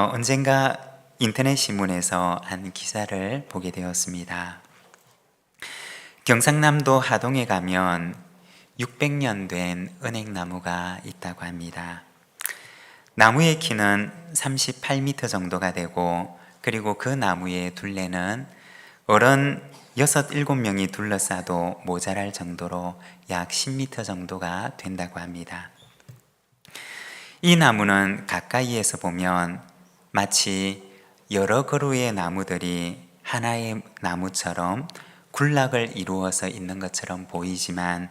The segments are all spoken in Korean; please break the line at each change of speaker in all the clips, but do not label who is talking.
언젠가 인터넷 신문에서 한 기사를 보게 되었습니다. 경상남도 하동에 가면 600년 된 은행나무가 있다고 합니다. 나무의 키는 38m 정도가 되고, 그리고 그 나무의 둘레는 어른 6, 7명이 둘러싸도 모자랄 정도로 약 10m 정도가 된다고 합니다. 이 나무는 가까이에서 보면 마치 여러 그루의 나무들이 하나의 나무처럼 군락을 이루어서 있는 것처럼 보이지만,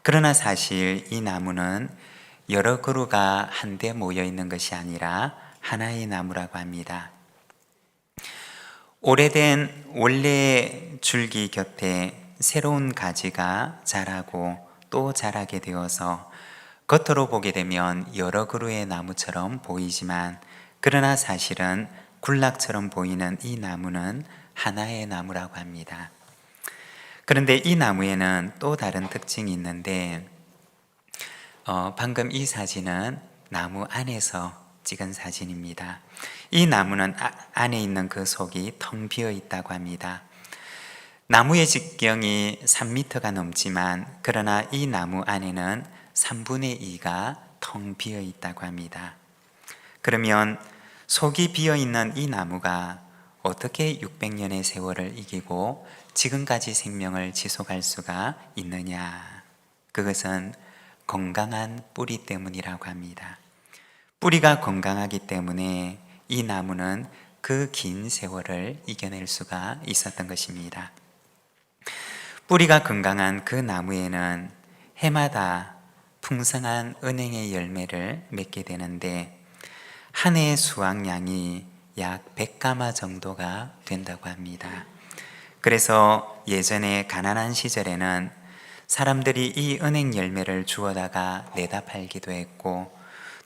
그러나 사실 이 나무는 여러 그루가 한데 모여 있는 것이 아니라 하나의 나무라고 합니다. 오래된 원래의 줄기 곁에 새로운 가지가 자라고 또 자라게 되어서 겉으로 보게 되면 여러 그루의 나무처럼 보이지만, 그러나 사실은 군락처럼 보이는 이 나무는 하나의 나무라고 합니다. 그런데 이 나무에는 또 다른 특징이 있는데, 방금 이 사진은 나무 안에서 찍은 사진입니다. 이 나무는 안에 있는 그 속이 텅 비어 있다고 합니다. 나무의直径이 3m가 넘지만, 그러나 이 나무 안에는 3분의 2가 텅 비어 있다고 합니다. 그러면 속이 비어 있는 이 나무가 어떻게 600년의 세월을 이기고 지금까지 생명을 지속할 수가 있느냐? 그것은 건강한 뿌리 때문이라고 합니다. 뿌리가 건강하기 때문에 이 나무는 그 긴 세월을 이겨낼 수가 있었던 것입니다. 뿌리가 건강한 그 나무에는 해마다 풍성한 은행의 열매를 맺게 되는데, 한 해의 수확량이 약 100가마 정도가 된다고 합니다. 그래서 예전에 가난한 시절에는 사람들이 이 은행 열매를 주워다가 내다 팔기도 했고,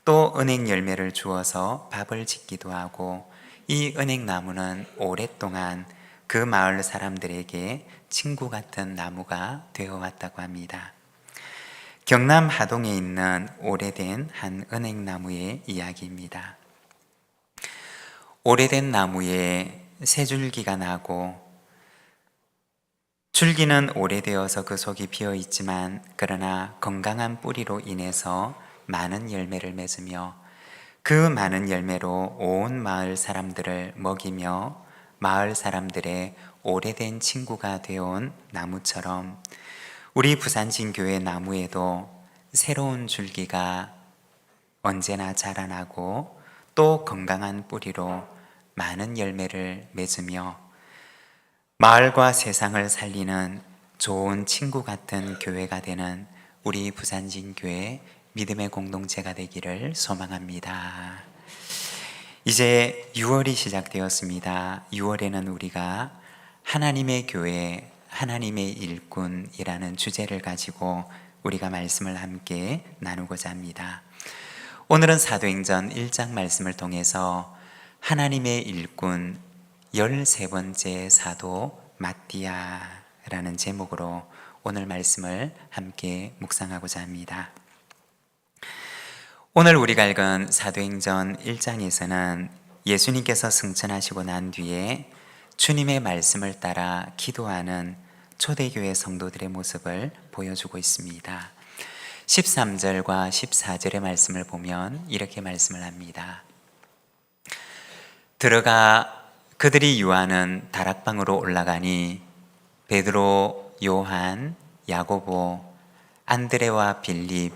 또 은행 열매를 주워서 밥을 짓기도 하고, 이 은행나무는 오랫동안 그 마을 사람들에게 친구 같은 나무가 되어 왔다고 합니다. 경남 하동에 있는 오래된 한 은행나무의 이야기입니다. 오래된 나무에 새 줄기가 나고, 줄기는 오래되어서 그 속이 비어 있지만, 그러나 건강한 뿌리로 인해서 많은 열매를 맺으며, 그 많은 열매로 온 마을 사람들을 먹이며 마을 사람들의 오래된 친구가 되어온 나무처럼, 우리 부산진교회 나무에도 새로운 줄기가 언제나 자라나고 또 건강한 뿌리로 많은 열매를 맺으며 마을과 세상을 살리는 좋은 친구 같은 교회가 되는 우리 부산진교회 믿음의 공동체가 되기를 소망합니다. 이제 6월이 시작되었습니다. 6월에는 우리가 하나님의 교회, 하나님의 일꾼이라는 주제를 가지고 우리가 말씀을 함께 나누고자 합니다. 오늘은 사도행전 1장 말씀을 통해서 하나님의 일꾼 13번째 사도 마띠아라는 제목으로 오늘 말씀을 함께 묵상하고자 합니다. 오늘 우리가 읽은 사도행전 1장에서는 예수님께서 승천하시고 난 뒤에 주님의 말씀을 따라 기도하는 초대교회 성도들의 모습을 보여주고 있습니다. 13절과 14절의 말씀을 보면 이렇게 말씀을 합니다. 들어가 그들이 유하는 다락방으로 올라가니 베드로, 요한, 야고보, 안드레와 빌립,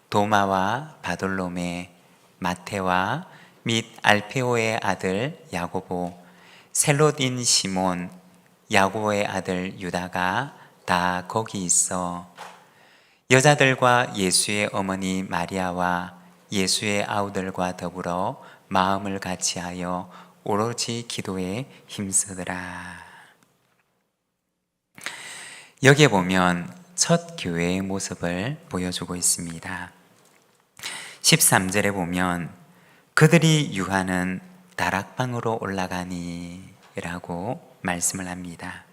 도마와 바돌로메, 마테와 및 알페오의 아들 야고보, 셀롯인 시몬, 야고보의 아들 유다가 다 거기 있어 여자들과 예수의 어머니 마리아와 예수의 아우들과 더불어 마음을 같이하여 오로지 기도에 힘쓰더라. 여기에 보면 첫 교회의 모습을 보여주고 있습니다. 13절에 보면 그들이 유하는 다락방으로 올라가니 라고 말씀을 합니다.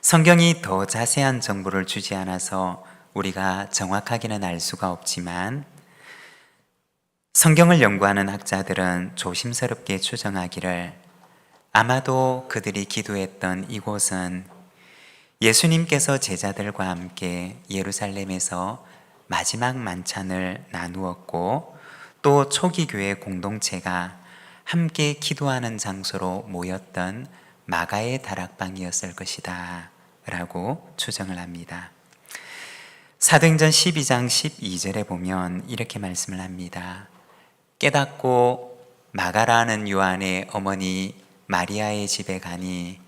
성경이 더 자세한 정보를 주지 않아서 우리가 정확하게는 알 수가 없지만, 성경을 연구하는 학자들은 조심스럽게 추정하기를 아마도 그들이 기도했던 이곳은 예수님께서 제자들과 함께 예루살렘에서 마지막 만찬을 나누었고 또 초기 교회 공동체가 함께 기도하는 장소로 모였던 마가의 다락방이었을 것이다 라고 추정을 합니다. 사도행전 12장 12절에 보면 이렇게 말씀을 합니다. 깨닫고 마가라는 요한의 어머니 마리아의 집에 가니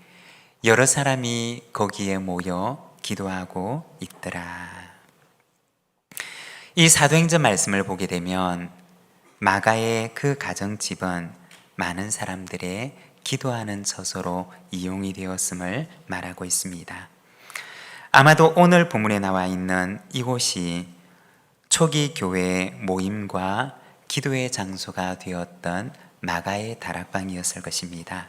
여러 사람이 거기에 모여 기도하고 있더라. 이 사도행전 말씀을 보게 되면 마가의 그 가정집은 많은 사람들의 기도하는 처소로 이용이 되었음을 말하고 있습니다. 아마도 오늘 본문에 나와 있는 이곳이 초기 교회의 모임과 기도의 장소가 되었던 마가의 다락방이었을 것입니다.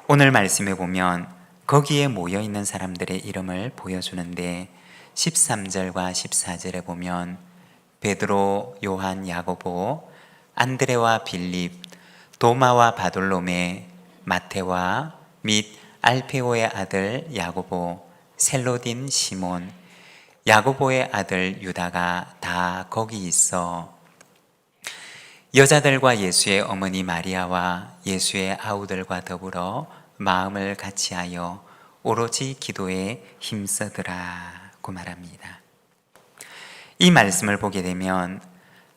오늘 말씀에 보면 거기에 모여 있는 사람들의 이름을 보여주는데 13절과 14절에 보면 베드로, 요한, 야고보, 안드레와 빌립, 도마와 바돌로메, 마테와 및 알페오의 아들 야고보, 셀로딘 시몬, 야고보의 아들 유다가 다 거기 있어 여자들과 예수의 어머니 마리아와 예수의 아우들과 더불어 마음을 같이하여 오로지 기도에 힘쓰더라고 말합니다. 이 말씀을 보게 되면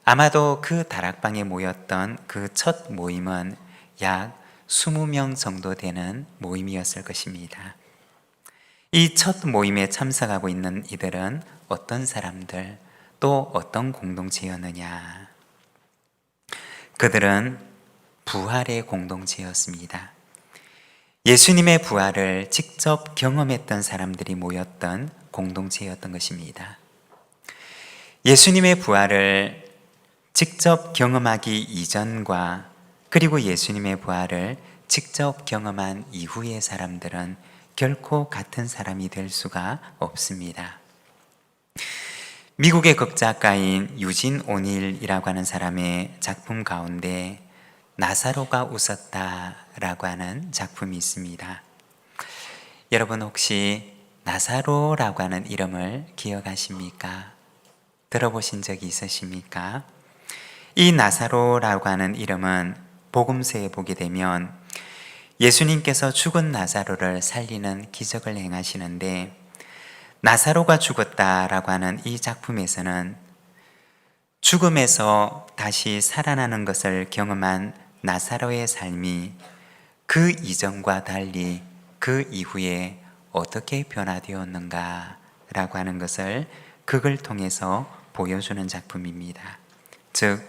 아마도 그 다락방에 모였던 그 첫 모임은 약 20명 정도 되는 모임이었을 것입니다. 이 첫 모임에 참석하고 있는 이들은 어떤 사람들, 또 어떤 공동체였느냐? 그들은 부활의 공동체였습니다. 예수님의 부활을 직접 경험했던 사람들이 모였던 공동체였던 것입니다. 예수님의 부활을 직접 경험하기 이전과 그리고 예수님의 부활을 직접 경험한 이후의 사람들은 결코 같은 사람이 될 수가 없습니다. 미국의 극작가인 유진 오닐이라고 하는 사람의 작품 가운데 나사로가 웃었다라고 하는 작품이 있습니다. 여러분 혹시 나사로라고 하는 이름을 기억하십니까? 들어보신 적이 있으십니까? 이 나사로라고 하는 이름은 복음서에 보게 되면 예수님께서 죽은 나사로를 살리는 기적을 행하시는데 나사로가 죽었다라고 하는 이 작품에서는 죽음에서 다시 살아나는 것을 경험한 나사로의 삶이 그 이전과 달리 그 이후에 어떻게 변화되었는가 라고 하는 것을 극을 통해서 보여주는 작품입니다. 즉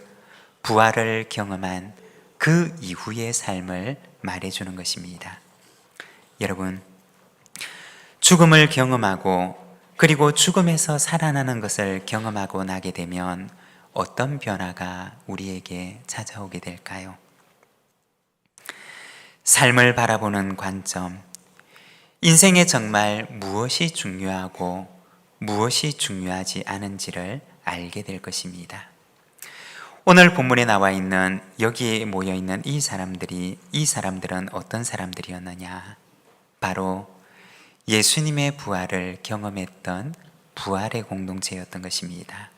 부활을 경험한 그 이후의 삶을 말해주는 것입니다. 여러분, 죽음을 경험하고 그리고 죽음에서 살아나는 것을 경험하고 나게 되면 어떤 변화가 우리에게 찾아오게 될까요? 삶을 바라보는 관점, 인생에 정말 무엇이 중요하고 무엇이 중요하지 않은지를 알게 될 것입니다. 오늘 본문에 나와 있는 여기에 모여 있는 이 사람들은 어떤 사람들이었느냐? 바로 예수님의 부활을 경험했던 부활의 공동체였던 것입니다.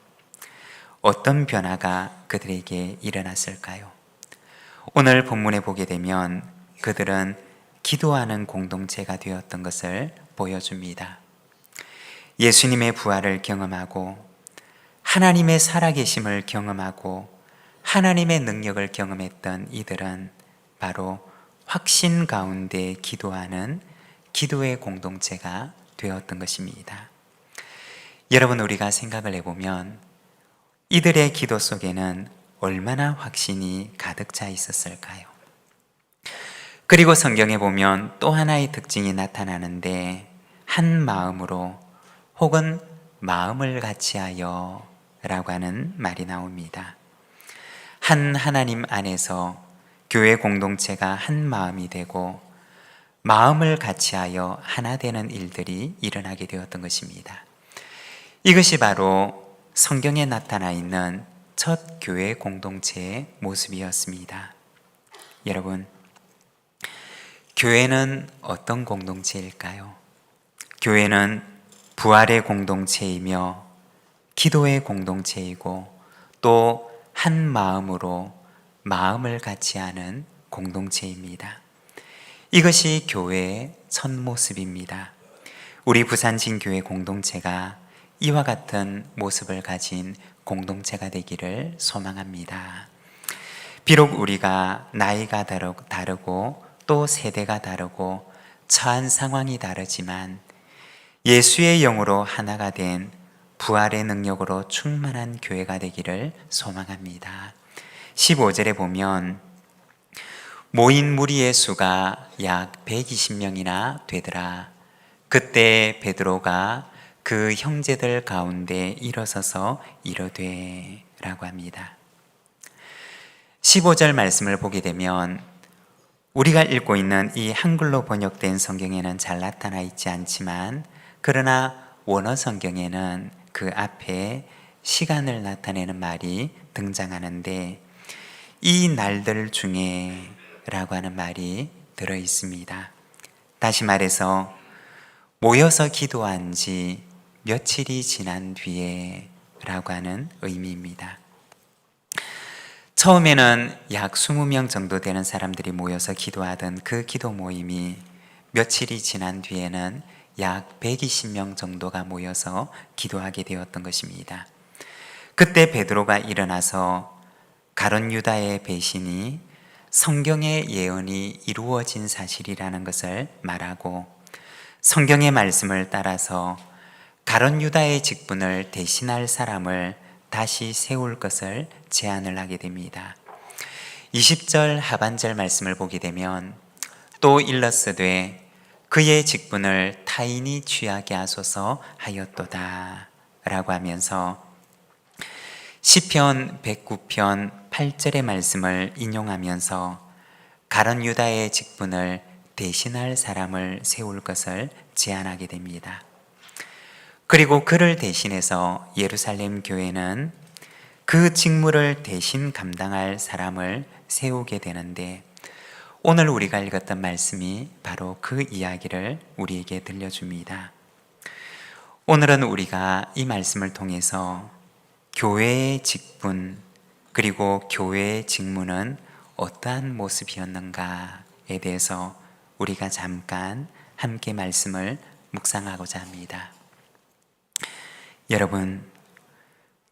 어떤 변화가 그들에게 일어났을까요? 오늘 본문에 보게 되면 그들은 기도하는 공동체가 되었던 것을 보여줍니다. 예수님의 부활을 경험하고 하나님의 살아계심을 경험하고 하나님의 능력을 경험했던 이들은 바로 확신 가운데 기도하는 기도의 공동체가 되었던 것입니다. 여러분, 우리가 생각을 해보면 이들의 기도 속에는 얼마나 확신이 가득 차 있었을까요? 그리고 성경에 보면 또 하나의 특징이 나타나는데 한 마음으로 혹은 마음을 같이하여 라고 하는 말이 나옵니다. 한 하나님 안에서 교회 공동체가 한 마음이 되고 마음을 같이하여 하나 되는 일들이 일어나게 되었던 것입니다. 이것이 바로 성경에 나타나 있는 첫 교회 공동체의 모습이었습니다. 여러분, 교회는 어떤 공동체일까요? 교회는 부활의 공동체이며 기도의 공동체이고 또 한 마음으로 마음을 같이 하는 공동체입니다. 이것이 교회의 첫 모습입니다. 우리 부산진교회 공동체가 이와 같은 모습을 가진 공동체가 되기를 소망합니다. 비록 우리가 나이가 다르고 또 세대가 다르고 처한 상황이 다르지만 예수의 영으로 하나가 된 부활의 능력으로 충만한 교회가 되기를 소망합니다. 15절에 보면 모인 무리의 수가 약 120명이나 되더라. 그때 베드로가 그 형제들 가운데 일어서서 이르되 라고 합니다. 15절 말씀을 보게 되면 우리가 읽고 있는 이 한글로 번역된 성경에는 잘 나타나 있지 않지만 그러나 원어 성경에는 그 앞에 시간을 나타내는 말이 등장하는데 이 날들 중에 라고 하는 말이 들어 있습니다. 다시 말해서 모여서 기도한 지 며칠이 지난 뒤에 라고 하는 의미입니다. 처음에는 약 20명 정도 되는 사람들이 모여서 기도하던 그 기도 모임이 며칠이 지난 뒤에는 약 120명 정도가 모여서 기도하게 되었던 것입니다. 그때 베드로가 일어나서 가룟 유다의 배신이 성경의 예언이 이루어진 사실이라는 것을 말하고 성경의 말씀을 따라서 가룟 유다의 직분을 대신할 사람을 다시 세울 것을 제안을 하게 됩니다. 20절 하반절 말씀을 보게 되면 또 일러스되 그의 직분을 타인이 취하게 하소서 하였도다 라고 하면서 시편 109편 8절의 말씀을 인용하면서 가룟 유다의 직분을 대신할 사람을 세울 것을 제안하게 됩니다. 그리고 그를 대신해서 예루살렘 교회는 그 직무를 대신 감당할 사람을 세우게 되는데 오늘 우리가 읽었던 말씀이 바로 그 이야기를 우리에게 들려줍니다. 오늘은 우리가 이 말씀을 통해서 교회의 직분 그리고 교회의 직무는 어떠한 모습이었는가에 대해서 우리가 잠깐 함께 말씀을 묵상하고자 합니다. 여러분,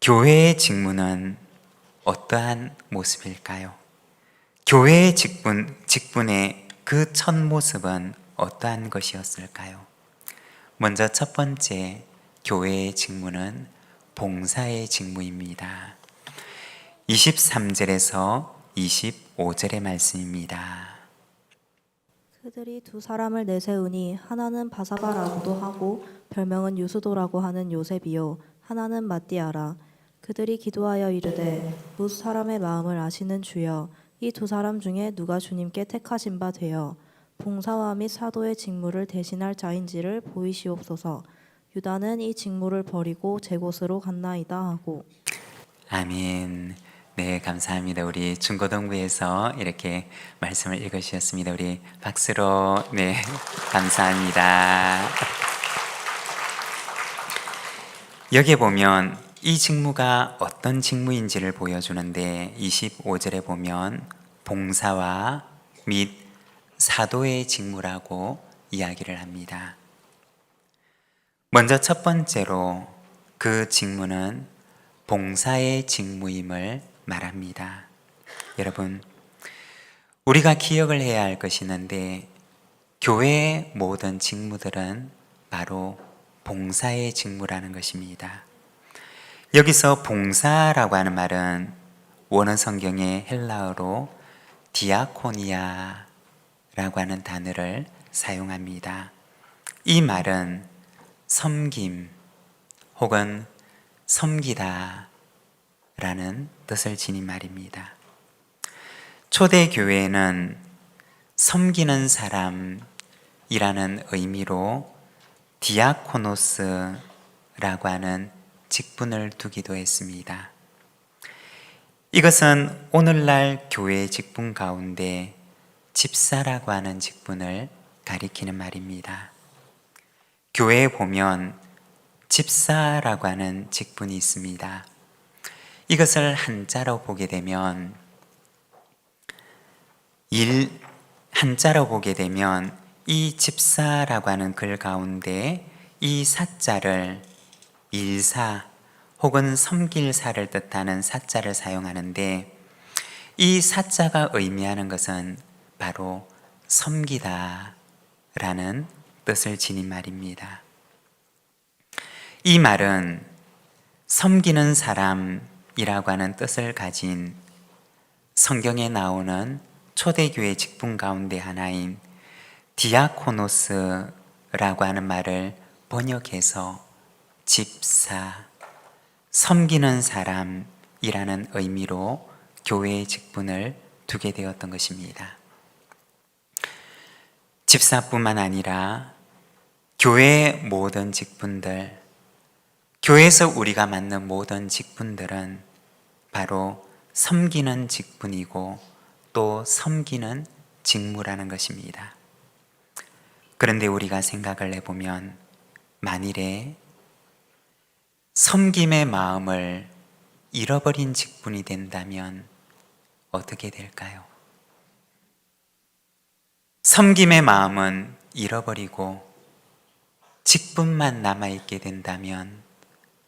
교회의 직무는 어떠한 모습일까요? 교회의 직분의 그 첫 모습은 어떠한 것이었을까요? 먼저 첫 번째 교회의 직무는 봉사의 직무입니다. 23절에서 25절의 말씀입니다.
그들이 두 사람을 내세우니 하나는 바사바라고도 하고 별명은 유수도라고 하는 요셉이요 하나는 마띠아라. 그들이 기도하여 이르되 뭇 사람의 마음을 아시는 주여 이 두 사람 중에 누가 주님께 택하신 바 되어 봉사와 및 사도의 직무를 대신할 자인지를 보이시옵소서. 유다는 이 직무를 버리고 제 곳으로 갔나이다 하고.
아멘. 네, 감사합니다. 우리 중고등부에서 이렇게 말씀을 읽으셨습니다. 우리 박수로 네, 감사합니다. 여기에 보면 이 직무가 어떤 직무인지를 보여주는데 25절에 보면 봉사와 및 사도의 직무라고 이야기를 합니다. 먼저 첫 번째로 그 직무는 봉사의 직무임을 말합니다. 여러분, 우리가 기억을 해야 할 것이 있는데 교회의 모든 직무들은 바로 봉사의 직무라는 것입니다. 여기서 봉사라고 하는 말은 원어 성경의 헬라어로 디아코니아라고 하는 단어를 사용합니다. 이 말은 섬김 혹은 섬기다 라는 뜻을 지닌 말입니다. 초대 교회에는 섬기는 사람이라는 의미로 디아코노스라고 하는 직분을 두기도 했습니다. 이것은 오늘날 교회 직분 가운데 집사라고 하는 직분을 가리키는 말입니다. 교회에 보면 집사라고 하는 직분이 있습니다. 이것을 한자로 보게 되면 한자로 보게 되면 이 집사라고 하는 글 가운데 이 사자를 일사 혹은 섬길사를 뜻하는 사자를 사용하는데, 이 사자가 의미하는 것은 바로 섬기다 라는 뜻을 지닌 말입니다. 이 말은 섬기는 사람이라고 하는 뜻을 가진 성경에 나오는 초대교회 직분 가운데 하나인 디아코노스라고 하는 말을 번역해서 집사, 섬기는 사람이라는 의미로 교회의 직분을 두게 되었던 것입니다. 집사뿐만 아니라 교회의 모든 직분들, 교회에서 우리가 맡는 모든 직분들은 바로 섬기는 직분이고 또 섬기는 직무라는 것입니다. 그런데 우리가 생각을 해보면 만일에 섬김의 마음을 잃어버린 직분이 된다면 어떻게 될까요? 섬김의 마음은 잃어버리고 직분만 남아있게 된다면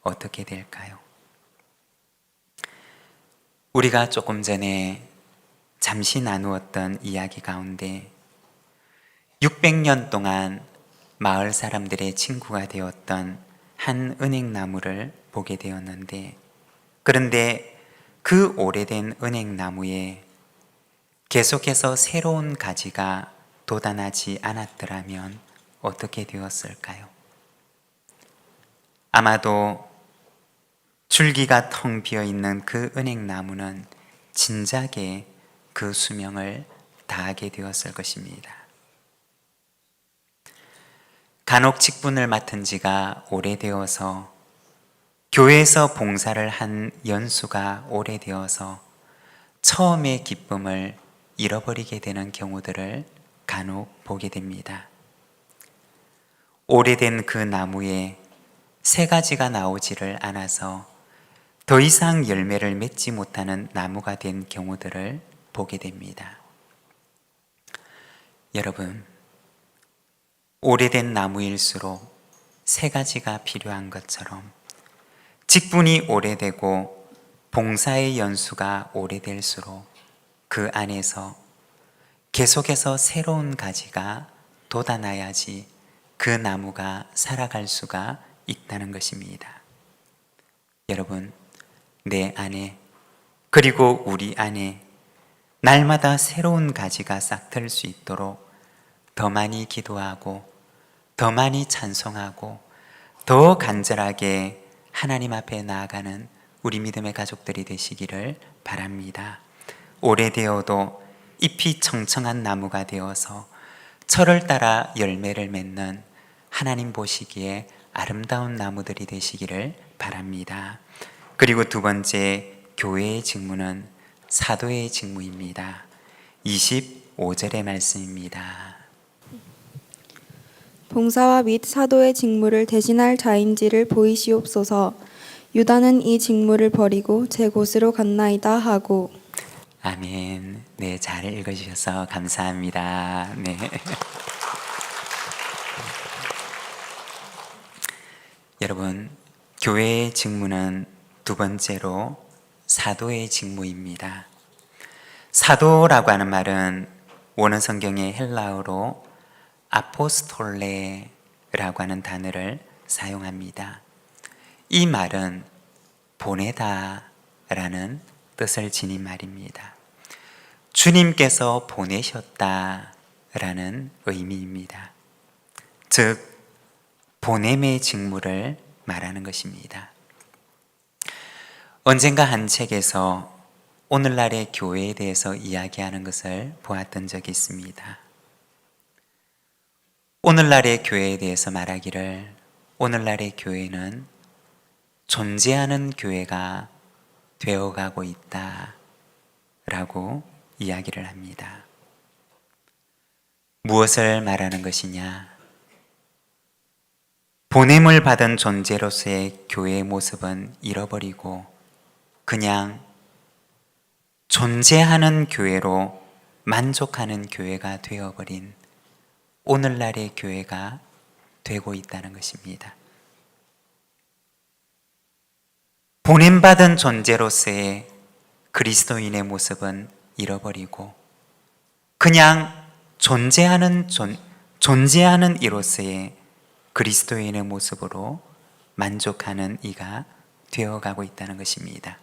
어떻게 될까요? 우리가 조금 전에 잠시 나누었던 이야기 가운데 600년 동안 마을 사람들의 친구가 되었던 한 은행나무를 보게 되었는데, 그런데 그 오래된 은행나무에 계속해서 새로운 가지가 돋아나지 않았더라면 어떻게 되었을까요? 아마도 줄기가 텅 비어 있는 그 은행나무는 진작에 그 수명을 다하게 되었을 것입니다. 간혹 직분을 맡은 지가 오래되어서, 교회에서 봉사를 한 연수가 오래되어서 처음의 기쁨을 잃어버리게 되는 경우들을 간혹 보게 됩니다. 오래된 그 나무에 새 가지가 나오지를 않아서 더 이상 열매를 맺지 못하는 나무가 된 경우들을 보게 됩니다. 여러분, 오래된 나무일수록 새 가지가 필요한 것처럼 직분이 오래되고 봉사의 연수가 오래될수록 그 안에서 계속해서 새로운 가지가 돋아나야지 그 나무가 살아갈 수가 있다는 것입니다. 여러분, 내 안에 그리고 우리 안에 날마다 새로운 가지가 싹틀 수 있도록 더 많이 기도하고 더 많이 찬송하고 더 간절하게 하나님 앞에 나아가는 우리 믿음의 가족들이 되시기를 바랍니다. 오래되어도 잎이 청청한 나무가 되어서 철을 따라 열매를 맺는 하나님 보시기에 아름다운 나무들이 되시기를 바랍니다. 그리고 두 번째, 교회의 직무는 사도의 직무입니다. 25절의 말씀입니다.
봉사와 및 사도의 직무를 대신할 자인지를 보이시옵소서. 유다는 이 직무를 버리고 제 곳으로 갔나이다 하고.
아멘. 네, 잘 읽어주셔서 감사합니다. 네. 여러분, 교회의 직무는 두 번째로 사도의 직무입니다. 사도라고 하는 말은 원어 성경의 헬라어로 아포스톨레라고 하는 단어를 사용합니다. 이 말은 보내다 라는 뜻을 지닌 말입니다. 주님께서 보내셨다 라는 의미입니다. 즉, 보냄의 직무를 말하는 것입니다. 언젠가 한 책에서 오늘날의 교회에 대해서 이야기하는 것을 보았던 적이 있습니다. 오늘날의 교회에 대해서 말하기를, 오늘날의 교회는 존재하는 교회가 되어가고 있다 라고 이야기를 합니다. 무엇을 말하는 것이냐? 보냄을 받은 존재로서의 교회의 모습은 잃어버리고 그냥 존재하는 교회로 만족하는 교회가 되어버린 오늘날의 교회가 되고 있다는 것입니다. 보냄받은 존재로서의 그리스도인의 모습은 잃어버리고 그냥 존재하는 이로서의 그리스도인의 모습으로 만족하는 이가 되어가고 있다는 것입니다.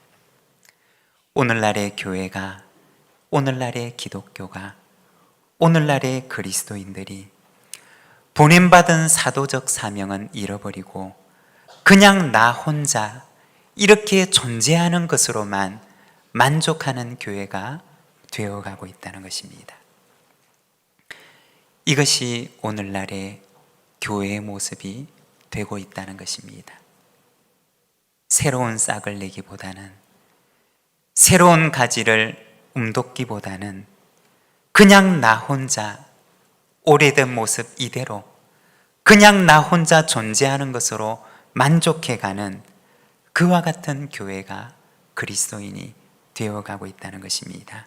오늘날의 교회가, 오늘날의 기독교가, 오늘날의 그리스도인들이 보냄받은 사도적 사명은 잃어버리고 그냥 나 혼자 이렇게 존재하는 것으로만 만족하는 교회가 되어가고 있다는 것입니다. 이것이 오늘날의 교회의 모습이 되고 있다는 것입니다. 새로운 싹을 내기보다는, 새로운 가지를 움돋기보다는 그냥 나 혼자 오래된 모습 이대로 그냥 나 혼자 존재하는 것으로 만족해가는 그와 같은 교회가 그리스도인이 되어가고 있다는 것입니다.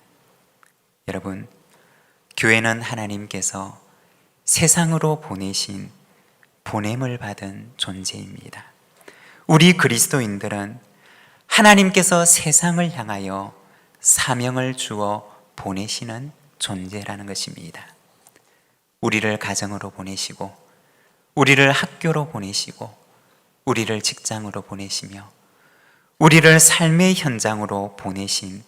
여러분, 교회는 하나님께서 세상으로 보내신 보냄을 받은 존재입니다. 우리 그리스도인들은 하나님께서 세상을 향하여 사명을 주어 보내시는 존재라는 것입니다. 우리를 가정으로 보내시고, 우리를 학교로 보내시고, 우리를 직장으로 보내시며, 우리를 삶의 현장으로 보내신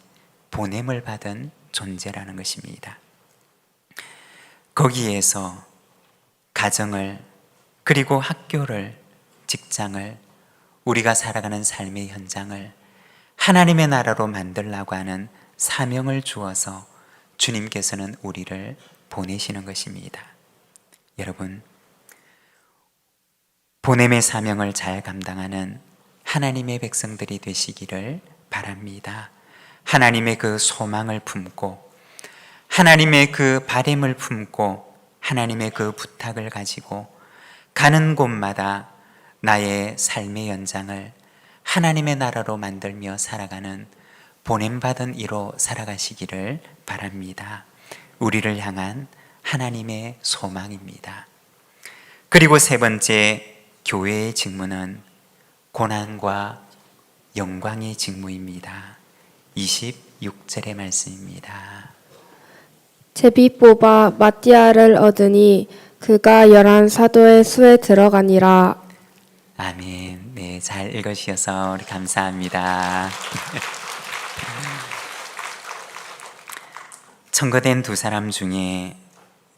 보냄을 받은 존재라는 것입니다. 거기에서 가정을, 그리고 학교를, 직장을, 우리가 살아가는 삶의 현장을 하나님의 나라로 만들려고 하는 사명을 주어서 주님께서는 우리를 보내시는 것입니다. 여러분, 보냄의 사명을 잘 감당하는 하나님의 백성들이 되시기를 바랍니다. 하나님의 그 소망을 품고, 하나님의 그 바램을 품고, 하나님의 그 부탁을 가지고 가는 곳마다 나의 삶의 연장을 하나님의 나라로 만들며 살아가는 보냄받은 이로 살아가시기를 바랍니다. 우리를 향한 하나님의 소망입니다. 그리고 세 번째, 교회의 직무는 고난과 영광의 직무입니다. 26절의 말씀입니다.
제비 뽑아 마띠아를 얻으니 그가 11사도의 수에 들어가니라.
아멘. 네, 잘 읽으셔서 우리 감사합니다. 청거된 두 사람 중에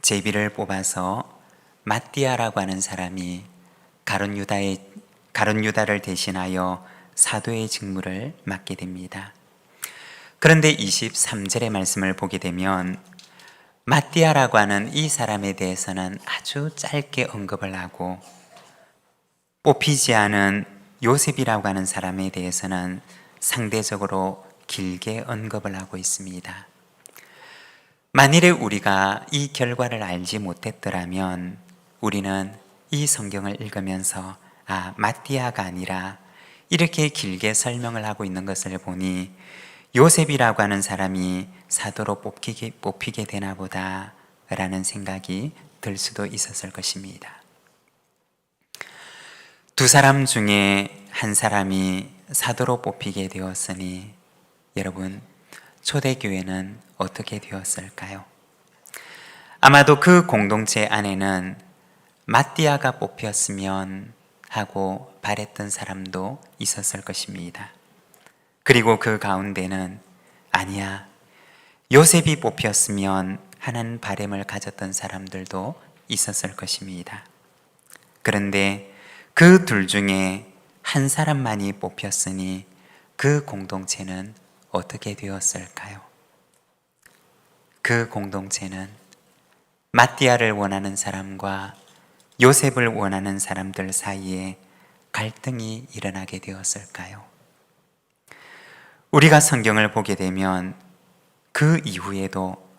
제비를 뽑아서 마띠아라고 하는 사람이 가룟 유다를 대신하여 사도의 직무를 맡게 됩니다. 그런데 23절의 말씀을 보게 되면 마띠아라고 하는 이 사람에 대해서는 아주 짧게 언급을 하고, 뽑히지 않은 요셉이라고 하는 사람에 대해서는 상대적으로 길게 언급을 하고 있습니다. 만일에 우리가 이 결과를 알지 못했더라면 우리는 이 성경을 읽으면서 마띠아가 아니라 이렇게 길게 설명을 하고 있는 것을 보니 요셉이라고 하는 사람이 사도로 뽑히게 되나 보다 라는 생각이 들 수도 있었을 것입니다. 두 사람 중에 한 사람이 사도로 뽑히게 되었으니 여러분, 초대교회는 어떻게 되었을까요? 아마도 그 공동체 안에는 마띠아가 뽑혔으면 하고 바랬던 사람도 있었을 것입니다. 그리고 그 가운데는 아니야, 요셉이 뽑혔으면 하는 바램을 가졌던 사람들도 있었을 것입니다. 그런데 그 둘 중에 한 사람만이 뽑혔으니 그 공동체는 어떻게 되었을까요? 그 공동체는 마띠아를 원하는 사람과 요셉을 원하는 사람들 사이에 갈등이 일어나게 되었을까요? 우리가 성경을 보게 되면 그 이후에도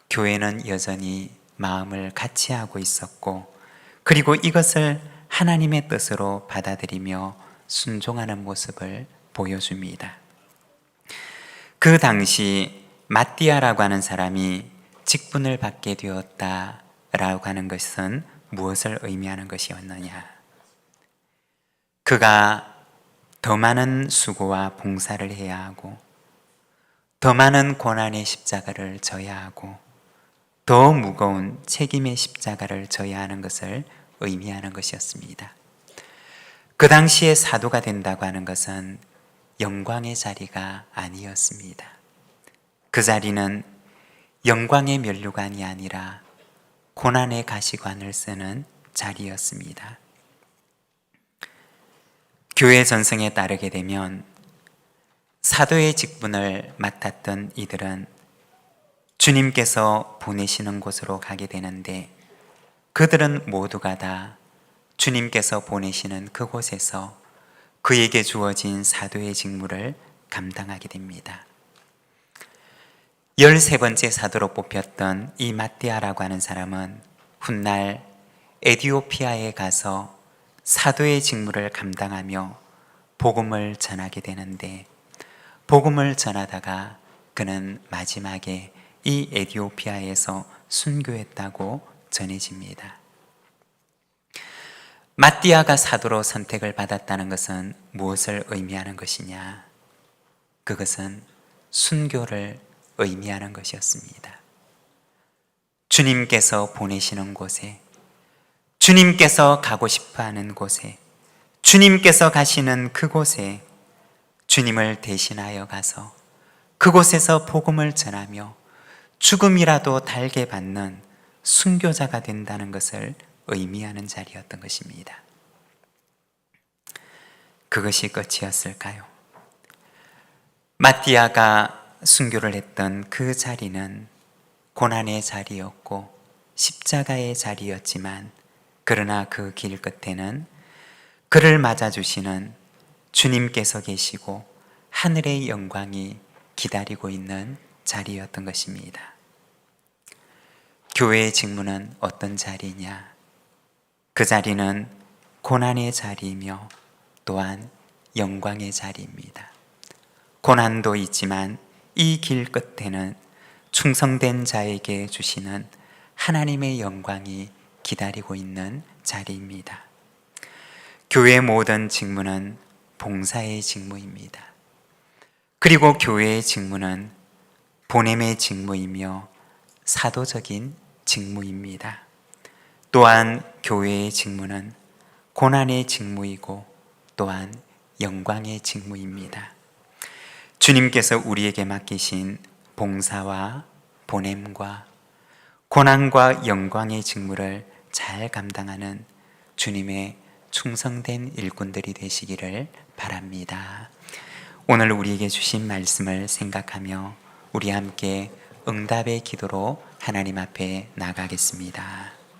교회는 여전히 마음을 같이 하고 있었고, 그리고 이것을 하나님의 뜻으로 받아들이며 순종하는 모습을 보여줍니다. 그 당시 마띠아라고 하는 사람이 직분을 받게 되었다라고 하는 것은 무엇을 의미하는 것이었느냐? 그가 더 많은 수고와 봉사를 해야 하고, 더 많은 고난의 십자가를 져야 하고, 더 무거운 책임의 십자가를 져야 하는 것을 의미하는 것이었습니다. 그 당시에 사도가 된다고 하는 것은 영광의 자리가 아니었습니다. 그 자리는 영광의 면류관이 아니라 고난의 가시관을 쓰는 자리였습니다. 교회 전승에 따르게 되면 사도의 직분을 맡았던 이들은 주님께서 보내시는 곳으로 가게 되는데, 그들은 모두가 다 주님께서 보내시는 그곳에서 그에게 주어진 사도의 직무를 감당하게 됩니다. 13번째 사도로 뽑혔던 이 마띠아라고 하는 사람은 훗날 에티오피아에 가서 사도의 직무를 감당하며 복음을 전하게 되는데, 복음을 전하다가 그는 마지막에 이 에티오피아에서 순교했다고 전해집니다. 마띠아가 사도로 선택을 받았다는 것은 무엇을 의미하는 것이냐? 그것은 순교를 의미하는 것이었습니다. 주님께서 보내시는 곳에, 주님께서 가고 싶어 하는 곳에, 주님께서 가시는 그곳에 주님을 대신하여 가서 그곳에서 복음을 전하며 죽음이라도 달게 받는 순교자가 된다는 것을 의미하는 자리였던 것입니다. 그것이 끝이었을까요? 마띠아가 순교를 했던 그 자리는 고난의 자리였고 십자가의 자리였지만, 그러나 그 길 끝에는 그를 맞아주시는 주님께서 계시고 하늘의 영광이 기다리고 있는 자리였던 것입니다. 교회의 직무는 어떤 자리냐? 그 자리는 고난의 자리이며 또한 영광의 자리입니다. 고난도 있지만 이 길 끝에는 충성된 자에게 주시는 하나님의 영광이 기다리고 있는 자리입니다. 교회의 모든 직무는 봉사의 직무입니다. 그리고 교회의 직무는 보냄의 직무이며 사도적인 직무입니다. 또한 교회의 직무는 고난의 직무이고 또한 영광의 직무입니다. 주님께서 우리에게 맡기신 봉사와 보냄과 고난과 영광의 직무를 잘 감당하는 주님의 충성된 일꾼들이 되시기를 바랍니다. 오늘 우리에게 주신 말씀을 생각하며 우리 함께 응답의 기도로 하나님 앞에 나가겠습니다.